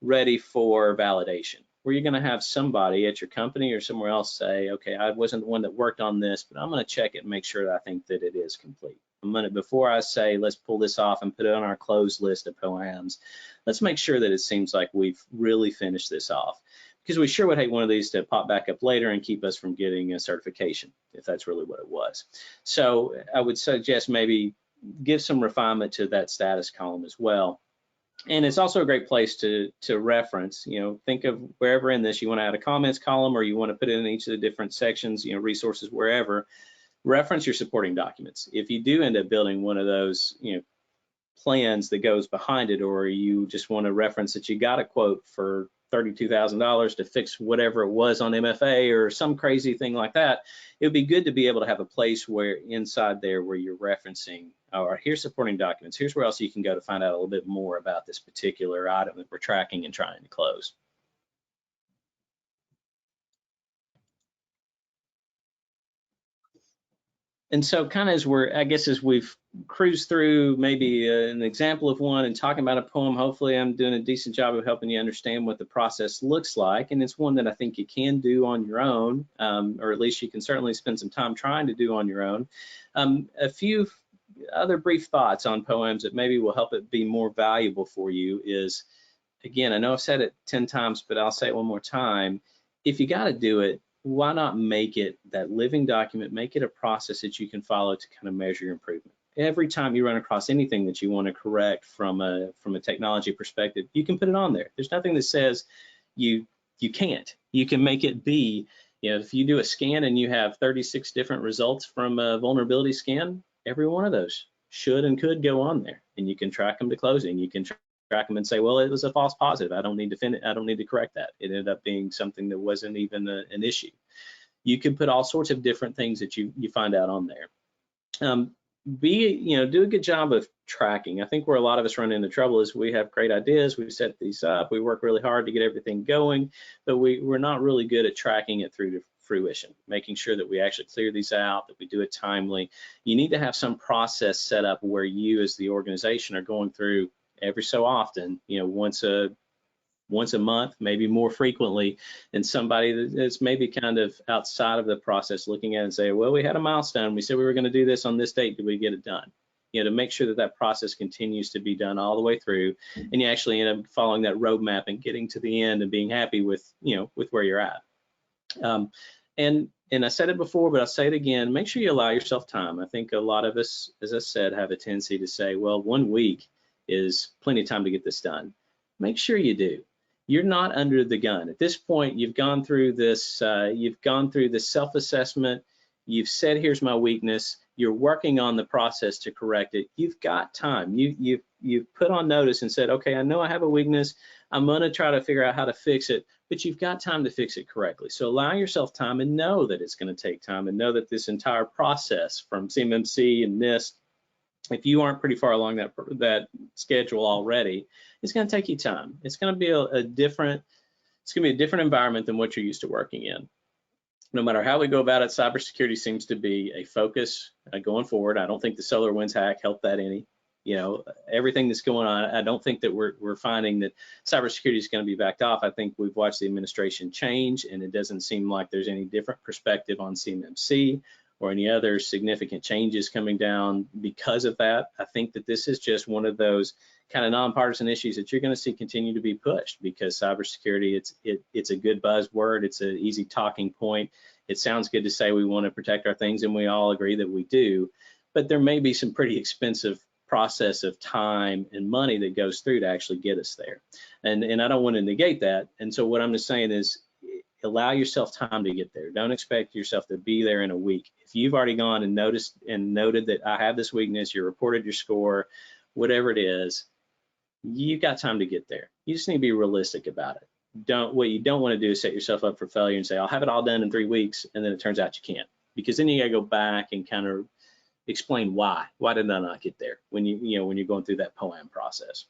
ready for validation, where you're going to have somebody at your company or somewhere else say, okay, I wasn't the one that worked on this, but I'm going to check it and make sure that I think that it is complete. Before I say, let's pull this off and put it on our closed list of POA&Ms, let's make sure that it seems like we've really finished this off, because we sure would hate one of these to pop back up later and keep us from getting a certification, if that's really what it was. So I would suggest maybe give some refinement to that status column as well. And it's also a great place to reference, think of wherever in this you want to add a comments column, or you want to put it in each of the different sections, resources, wherever. Reference your supporting documents. If you do end up building one of those, plans that goes behind it, or you just want to reference that you got a quote for $32,000 to fix whatever it was on MFA or some crazy thing like that, it would be good to be able to have a place where inside there where you're referencing, or here's supporting documents, here's where else you can go to find out a little bit more about this particular item that we're tracking and trying to close. And so kind of as we've cruised through maybe an example of one and talking about a poem, hopefully I'm doing a decent job of helping you understand what the process looks like. And it's one that I think you can do on your own, or at least you can certainly spend some time trying to do on your own. A few other brief thoughts on POA&Ms that maybe will help it be more valuable for you is, again, I know I've said it 10 times, but I'll say it one more time. If you got to do it, why not make it that living document, make it a process that you can follow to kind of measure your improvement. Every time you run across anything that you want to correct from a technology perspective, you can put it on there. There's nothing that says you can't. You can make it be, if you do a scan and you have 36 different results from a vulnerability scan, every one of those should and could go on there, and you can track them to closing. You can track track them and say, well, it was a false positive. I don't need to correct that. It ended up being something that wasn't even an issue. You can put all sorts of different things that you find out on there. Do a good job of tracking. I think where a lot of us run into trouble is we have great ideas, we set these up, we work really hard to get everything going, but we're not really good at tracking it through to fruition, making sure that we actually clear these out, that we do it timely. You need to have some process set up where you as the organization are going through every so often, once a month, maybe more frequently, and somebody that's maybe kind of outside of the process looking at it and say, well, we had a milestone. We said we were going to do this on this date. Did we get it done? To make sure that that process continues to be done all the way through, and you actually end up following that roadmap and getting to the end and being happy with, with where you're at. And I said it before, but I'll say it again, make sure you allow yourself time. I think a lot of us, as I said, have a tendency to say, well, 1 week is plenty of time to get this done. Make sure you do. You're not under the gun. At this point, you've gone through this self-assessment. You've said, here's my weakness. You're working on the process to correct it. You've got time. You've put on notice and said, okay, I know I have a weakness. I'm going to try to figure out how to fix it, but you've got time to fix it correctly. So allow yourself time and know that it's going to take time, and know that this entire process from CMMC and NIST, if you aren't pretty far along that schedule already, it's going to take you time. It's going to be a different environment than what you're used to working in. No matter how we go about it, cybersecurity seems to be a focus going forward. I don't think the SolarWinds hack helped that any. Everything that's going on, I don't think that we're finding that cybersecurity is going to be backed off. I think we've watched the administration change, and it doesn't seem like there's any different perspective on CMMC or any other significant changes coming down because of that. I think that this is just one of those kind of nonpartisan issues that you're going to see continue to be pushed, because cybersecurity, it's a good buzzword. It's an easy talking point. It sounds good to say we want to protect our things, and we all agree that we do, but there may be some pretty expensive process of time and money that goes through to actually get us there. And I don't want to negate that. And so what I'm just saying is, allow yourself time to get there. Don't expect yourself to be there in a week. If you've already gone and noted that I have this weakness, you reported your score, whatever it is, you've got time to get there. You just need to be realistic about it. What you don't want to do is set yourself up for failure and say, I'll have it all done in 3 weeks, and then it turns out you can't, because then you got to go back and kind of explain why did I not get there when you're going through that POA&M process.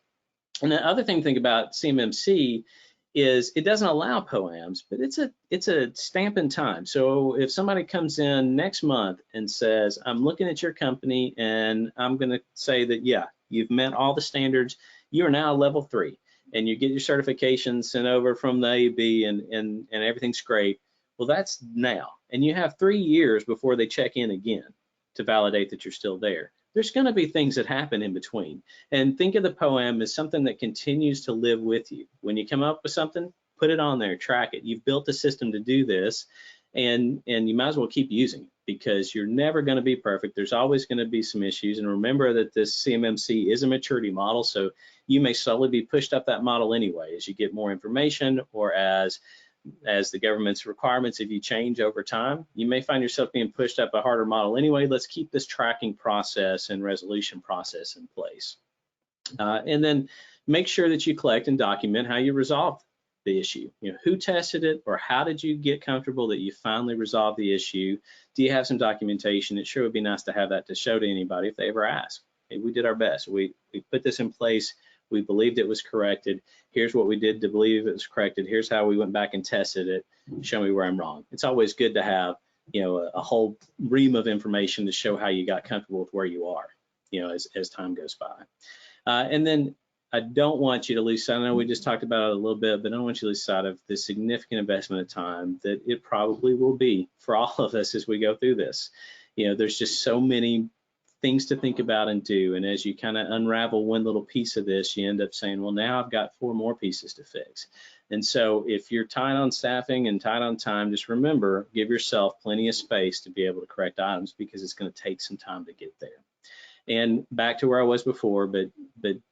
And the other thing to think about CMMC is it doesn't allow POA&Ms, but it's a stamp in time. So if somebody comes in next month and says, I'm looking at your company and I'm going to say that, yeah, you've met all the standards, you are now level 3, and you get your certification sent over from the AEB and everything's great. Well, that's now, and you have 3 years before they check in again to validate that you're still there. There's going to be things that happen in between. And think of the POA&M as something that continues to live with you. When you come up with something, put it on there, track it. You've built a system to do this, and you might as well keep using it, because you're never going to be perfect. There's always going to be some issues. And remember that this CMMC is a maturity model, so you may slowly be pushed up that model anyway as you get more information, or as the government's requirements, if you change over time, you may find yourself being pushed up a harder model anyway. Let's keep this tracking process and resolution process in place. And then make sure that you collect and document how you resolved the issue. Who tested it, or how did you get comfortable that you finally resolved the issue? Do you have some documentation? It sure would be nice to have that to show to anybody if they ever ask. Hey, we did our best. We put this in place. We believed it was corrected. Here's what we did to believe it was corrected. Here's how we went back and tested it. Show me where I'm wrong. It's always good to have, a whole ream of information to show how you got comfortable with where you are, as time goes by. And then I don't want you to lose sight. I know we just talked about it a little bit, but I don't want you to lose sight of the significant investment of time that it probably will be for all of us as we go through this. There's just so many things to think about and do, and as you kind of unravel one little piece of this, you end up saying, well, now I've got 4 more pieces to fix. And so if you're tight on staffing and tight on time, just remember, give yourself plenty of space to be able to correct items, because it's going to take some time to get there. And back to where I was before, but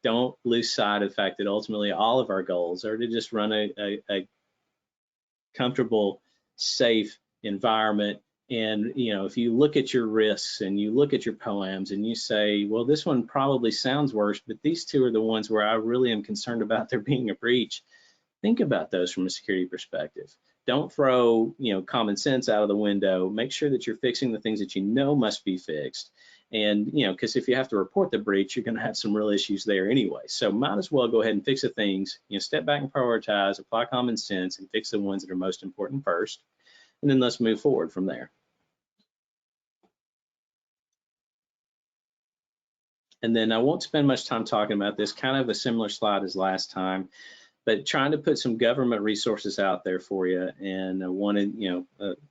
don't lose sight of the fact that ultimately all of our goals are to just run a comfortable, safe environment And if you look at your risks and you look at your POA&Ms and you say, well, this one probably sounds worse, but these two are the ones where I really am concerned about there being a breach. Think about those from a security perspective. Don't throw common sense out of the window. Make sure that you're fixing the things that you know must be fixed. And because if you have to report the breach, you're going to have some real issues there anyway. So might as well go ahead and fix the things. Step back and prioritize, apply common sense, and fix the ones that are most important first. And then let's move forward from there. And then I won't spend much time talking about this, kind of a similar slide as last time, but trying to put some government resources out there for you. And I wanted,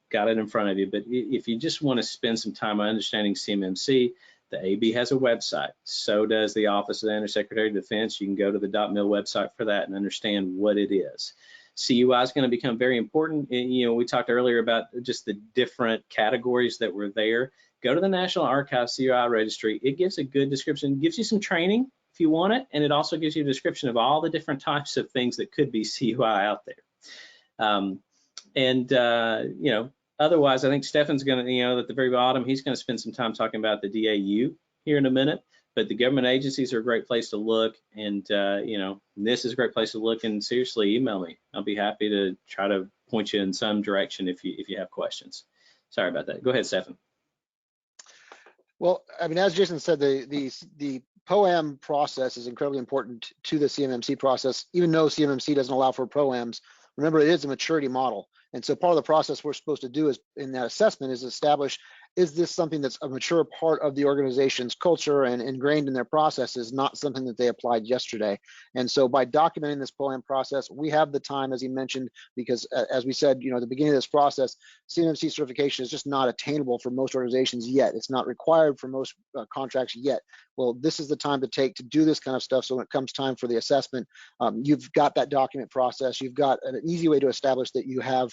got it in front of you. But if you just want to spend some time understanding CMMC, the AB has a website. So does the Office of the Undersecretary of Defense. You can go to the .mil website for that and understand what it is. CUI is going to become very important. We talked earlier about just the different categories that were there. Go to the National Archives CUI registry. It gives a good description, it gives you some training if you want it, and it also gives you a description of all the different types of things that could be CUI out there. Otherwise, I think Stefan's going to, at the very bottom, he's going to spend some time talking about the DAU here in a minute. But the government agencies are a great place to look, and NIST is a great place to look. And seriously, email me. I'll be happy to try to point you in some direction if you have questions. Sorry about that. Go ahead, Stefan. Well, I mean, as Jason said, the POA&M process is incredibly important to the CMMC process, even though CMMC doesn't allow for POA&Ms. Remember, it is a maturity model. And so part of the process we're supposed to do is in that assessment is establish, is this something that's a mature part of the organization's culture and ingrained in their processes, not something that they applied yesterday. And so by documenting this POA&M process, we have the time, as he mentioned, because as we said, at the beginning of this process, CMMC certification is just not attainable for most organizations yet. It's not required for most contracts yet. Well, this is the time to take to do this kind of stuff. So when it comes time for the assessment, you've got that document process. You've got an easy way to establish that you have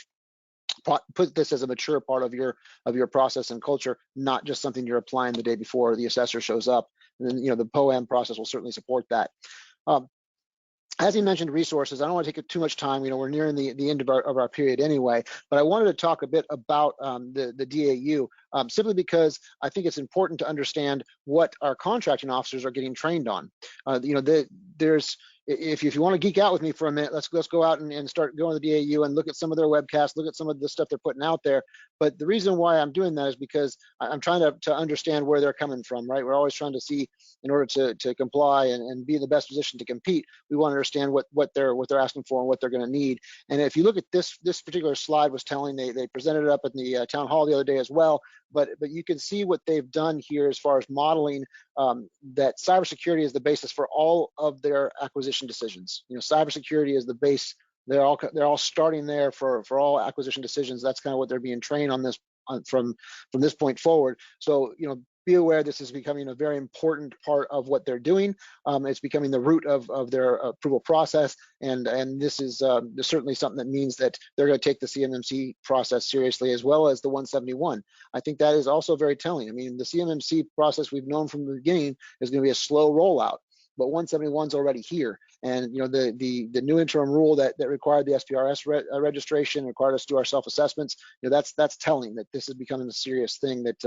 put this as a mature part of your process and culture, not just something you're applying the day before the assessor shows up. And then the POA&M process will certainly support that. As he mentioned, resources. I don't want to take too much time. We're nearing the end of our period anyway. But I wanted to talk a bit about the DAU, simply because I think it's important to understand what our contracting officers are getting trained on. If you want to geek out with me for a minute, let's go out and start going to the DAU and look at some of their webcasts, look at some of the stuff they're putting out there. But the reason why I'm doing that is because I'm trying to understand where they're coming from, right? We're always trying to see, in order to comply and be in the best position to compete, we want to understand what they're asking for and what they're going to need. And if you look at this particular slide was telling, they presented it up at the town hall the other day as well. But you can see what they've done here as far as modeling that cybersecurity is the basis for all of their acquisition decisions. Cybersecurity is the base. They're all starting there for all acquisition decisions. That's kind of what they're being trained on this from this point forward. So be aware this is becoming a very important part of what they're doing. It's becoming the root of their approval process, and this is certainly something that means that they're going to take the CMMC process seriously, as well as the 171. I think that is also very telling. I mean, the CMMC process we've known from the beginning is going to be a slow rollout, but 171 is already here. And the new interim rule that required the SPRS registration, required us to do our self-assessments, that's telling that this is becoming a serious thing, that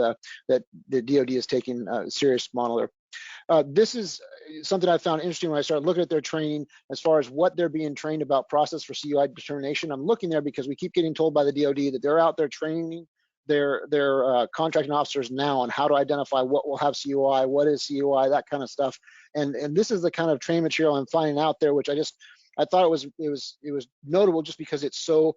the DoD is taking a serious model there. This is something I found interesting when I started looking at their training as far as what they're being trained about process for CUI determination. I'm looking there because we keep getting told by the DoD that they're out there training their contracting officers now on how to identify what will have CUI, what is CUI, that kind of stuff. And this is the kind of training material I'm finding out there, which I thought it was notable just because it's so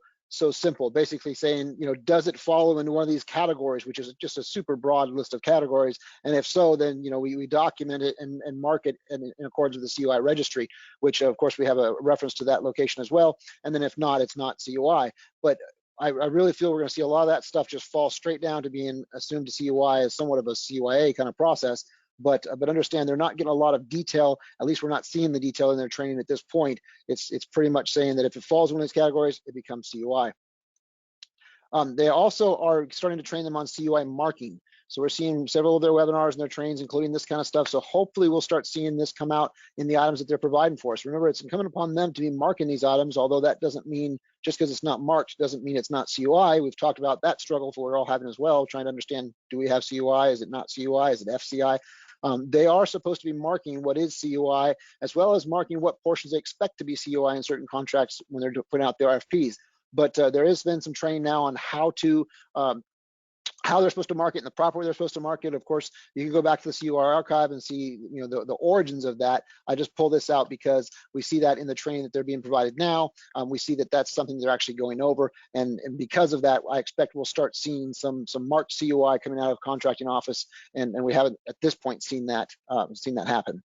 simple. Basically saying, does it follow into one of these categories, which is just a super broad list of categories, and if so, then we document it and mark it in accordance with the CUI registry, which of course we have a reference to that location as well. And then if not, it's not CUI. But I really feel we're going to see a lot of that stuff just fall straight down to being assumed to CUI as somewhat of a CUIA kind of process. But understand they're not getting a lot of detail. At least we're not seeing the detail in their training at this point. It's pretty much saying that if it falls in one of these categories, it becomes CUI. They also are starting to train them on CUI marking. So we're seeing several of their webinars and their trainings, including this kind of stuff. So hopefully we'll start seeing this come out in the items that they're providing for us. Remember, it's incumbent upon them to be marking these items, although that doesn't mean, just because it's not marked doesn't mean it's not CUI. We've talked about that struggle we're all having as well, trying to understand, do we have CUI? Is it not CUI? Is it FCI? They are supposed to be marking what is CUI, as well as marking what portions they expect to be CUI in certain contracts when they're putting out their RFPs. But there has been some training now on how they're supposed to market and the proper way they're supposed to market. Of course, you can go back to the CUI archive and see, the origins of that. I just pull this out because we see that in the training that they're being provided now. We see that that's something they're actually going over, and because of that, I expect we'll start seeing some marked CUI coming out of contracting office, and we haven't at this point seen that happen.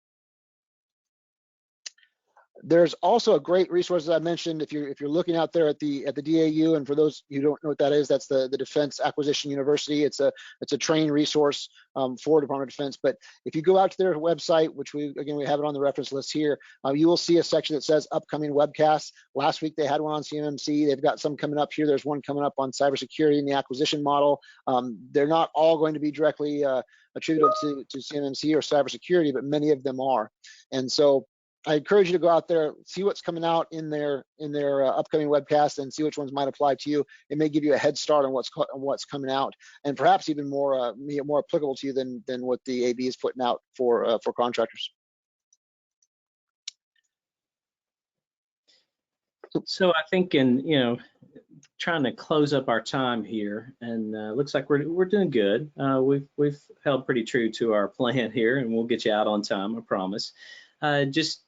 There's also a great resource, as I mentioned, if you're looking out there at the DAU, and for those who don't know what that is, that's the Defense Acquisition University. It's a training resource for Department of Defense. But if you go out to their website, which we have it on the reference list here, you will see a section that says upcoming webcasts. Last week they had one on CMMC. They've got some coming up here. There's one coming up on cybersecurity and the acquisition model. They're not all going to be directly attributable to CMMC or cybersecurity, but many of them are. And so I encourage you to go out there, see what's coming out in their upcoming webcast, and see which ones might apply to you. It may give you a head start on what's coming out, and perhaps even more applicable to you than what the AB is putting out for contractors. So I think trying to close up our time here, and looks like we're doing good. We've held pretty true to our plan here, and we'll get you out on time, I promise. Just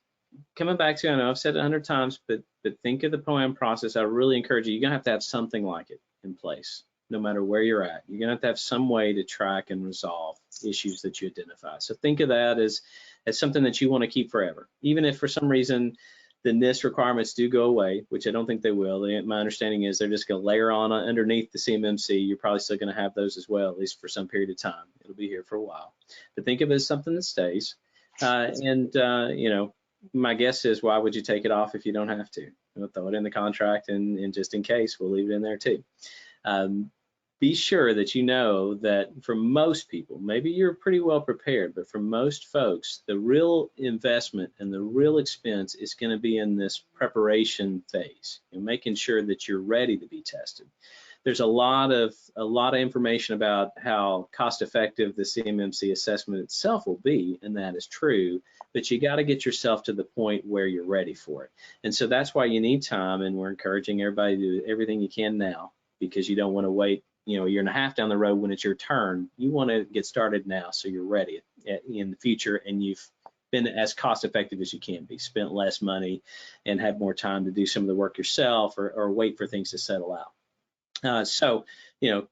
coming back to, I know I've said it 100 times, but think of the POA&M process. I really encourage you. You're gonna have to have something like it in place, no matter where you're at. You're gonna have to have some way to track and resolve issues that you identify. So think of that as something that you want to keep forever, even if for some reason the NIST requirements do go away, which I don't think they will. My understanding is they're just going to layer on underneath the CMMC. You're probably still going to have those as well, at least for some period of time. It'll be here for a while. But think of it as something that stays. My guess is, why would you take it off if you don't have to? We'll throw it in the contract, and just in case, we'll leave it in there too. Be sure that you know that for most people, maybe you're pretty well prepared, but for most folks, the real investment and the real expense is going to be in this preparation phase, making sure that you're ready to be tested. There's a lot of information about how cost effective the CMMC assessment itself will be, and that is true, but you got to get yourself to the point where you're ready for it. And so that's why you need time, and we're encouraging everybody to do everything you can now, because you don't want to wait a year and a half down the road when it's your turn. You want to get started now so you're ready in the future, and you've been as cost effective as you can be, spent less money, and have more time to do some of the work yourself, or wait for things to settle out. So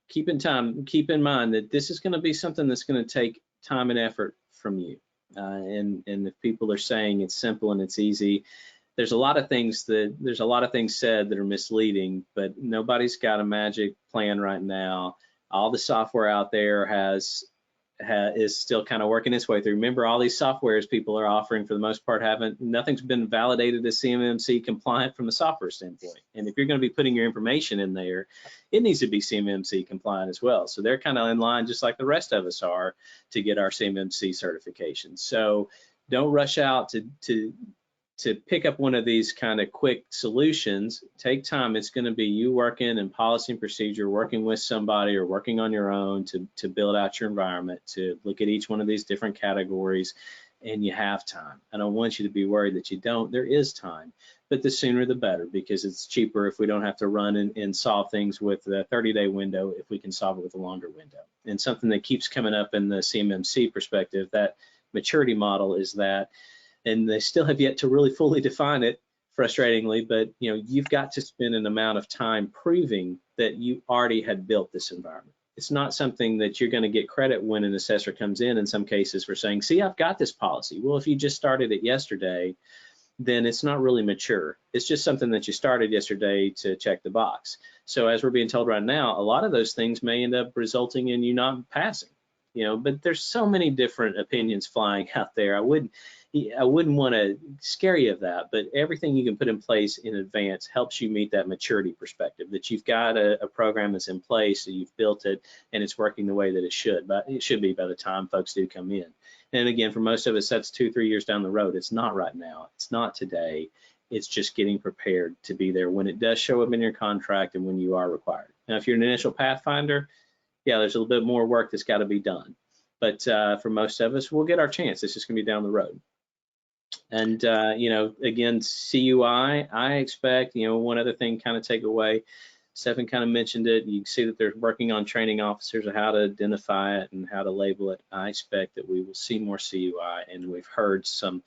keep in mind that this is going to be something that's going to take time and effort from you. And if people are saying it's simple and it's easy, there's a lot of things said that are misleading, but nobody's got a magic plan right now. All the software out there is still kind of working its way through. Remember, all these softwares people are offering, for the most part, nothing's been validated as CMMC compliant from the software standpoint. And if you're going to be putting your information in there, it needs to be CMMC compliant as well. So they're kind of in line, just like the rest of us are, to get our CMMC certification. So don't rush out to pick up one of these kind of quick solutions. Take time. It's going to be you working in policy and procedure, working with somebody, or working on your own to build out your environment, to look at each one of these different categories, and you have time. I don't want you to be worried that you don't. There is time, but the sooner the better, because it's cheaper if we don't have to run and solve things with a 30-day window, if we can solve it with a longer window. And something that keeps coming up in the CMMC perspective, that maturity model, is that, and they still have yet to really fully define it, frustratingly, but you've got to spend an amount of time proving that you already had built this environment. It's not something that you're going to get credit when an assessor comes in some cases, for saying, see, I've got this policy. Well, if you just started it yesterday, then it's not really mature. It's just something that you started yesterday to check the box. So as we're being told right now, a lot of those things may end up resulting in you not passing. But there's so many different opinions flying out there. I wouldn't, I wouldn't want to scare you of that, but everything you can put in place in advance helps you meet that maturity perspective, that you've got a program that's in place, so you've built it, and it's working the way that it should. But it should be by the time folks do come in. And again, for most of us, that's 2-3 years down the road. It's not right now. It's not today. It's just getting prepared to be there when it does show up in your contract and when you are required. Now, if you're an initial Pathfinder, yeah, there's a little bit more work that's got to be done. But for most of us, we'll get our chance. It's just going to be down the road. And, you know, again, CUI, I expect, you know, one other thing kind of take away, Stephen kind of mentioned it, you can see that they're working on training officers of how to identify it and how to label it. I expect that we will see more CUI, and we've heard some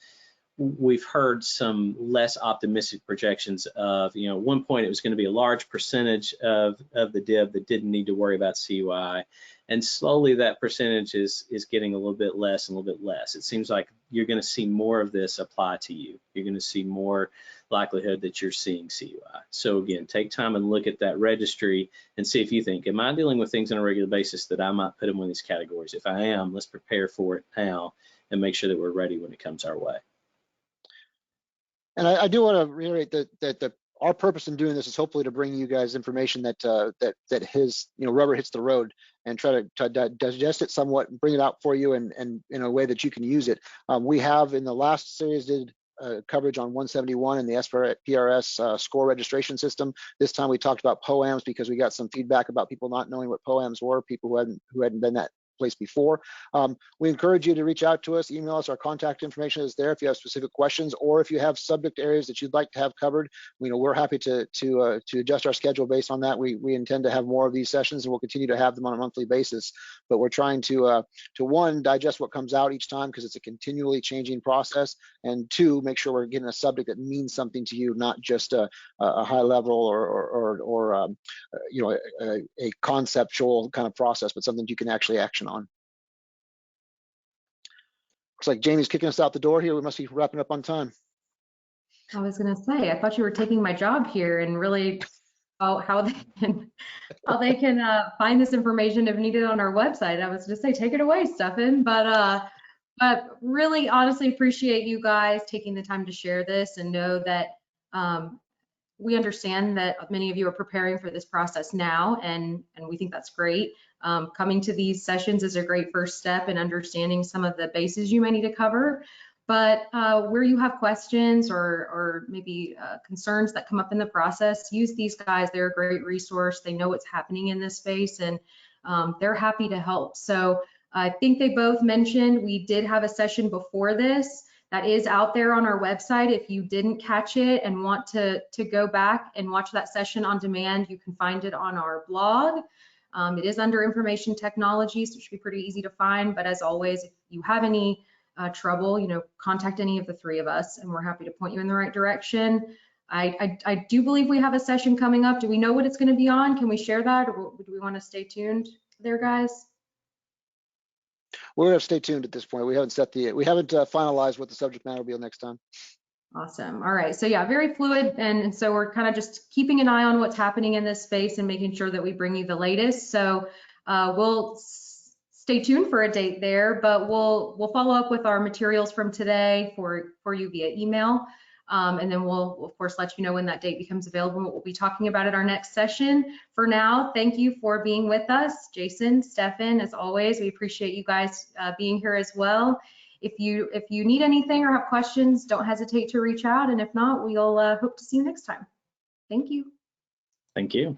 less optimistic projections of, you know, at one point it was going to be a large percentage of the DIB that didn't need to worry about CUI. And slowly that percentage is getting a little bit less and a little bit less. It seems like you're going to see more of this apply to you. You're going to see more likelihood that you're seeing CUI. So again, take time and look at that registry and see if you think, am I dealing with things on a regular basis that I might put in one of these categories? If I am, let's prepare for it now and make sure that we're ready when it comes our way. And I do want to reiterate that our purpose in doing this is hopefully to bring you guys information that his, you know, rubber hits the road, and try to digest it somewhat and bring it out for you and in a way that you can use it. We have in the last series did coverage on 171 and the SPRS score registration system. This time we talked about POA&Ms because we got some feedback about people not knowing what POA&Ms were, people who hadn't been that place before. We encourage you to reach out to us, email us. Our contact information is there if you have specific questions, or if you have subject areas that you'd like to have covered. You know, we're happy to adjust our schedule based on that. We intend to have more of these sessions, and we'll continue to have them on a monthly basis. But we're trying to one, digest what comes out each time because it's a continually changing process, and two, make sure we're getting a subject that means something to you, not just a high level or you know, a conceptual kind of process, but something you can actually action on. Looks like Jamie's kicking us out the door here. We must be wrapping up on time. I was going to say, I thought you were taking my job here and really how they can find this information if needed on our website. I was going to say, take it away, Stephen. But really, honestly, appreciate you guys taking the time to share this, and know that we understand that many of you are preparing for this process now, and we think that's great. Coming to these sessions is a great first step in understanding some of the bases you may need to cover. But where you have questions or maybe concerns that come up in the process, use these guys. They're a great resource. They know what's happening in this space, and they're happy to help. So I think they both mentioned we did have a session before this that is out there on our website. If you didn't catch it and want to go back and watch that session on demand, you can find it on our blog. It is under information technology, so it should be pretty easy to find. But as always, if you have any trouble, you know, contact any of the three of us, and we're happy to point you in the right direction. I do believe we have a session coming up. Do we know what it's going to be on? Can we share that, or do we want to stay tuned there, guys? We're gonna have to stay tuned at this point. We haven't finalized what the subject matter will be next time. Awesome. All right. So yeah, very fluid, and so we're kind of just keeping an eye on what's happening in this space and making sure that we bring you the latest. So we'll stay tuned for a date there, but we'll follow up with our materials from today for you via email. And then we'll of course let you know when that date becomes available and what we'll be talking about at our next session. For now, thank you for being with us. Jason, Stephen, as always, we appreciate you guys being here as well. If you need anything or have questions, don't hesitate to reach out. And if not, we'll hope to see you next time. Thank you. Thank you.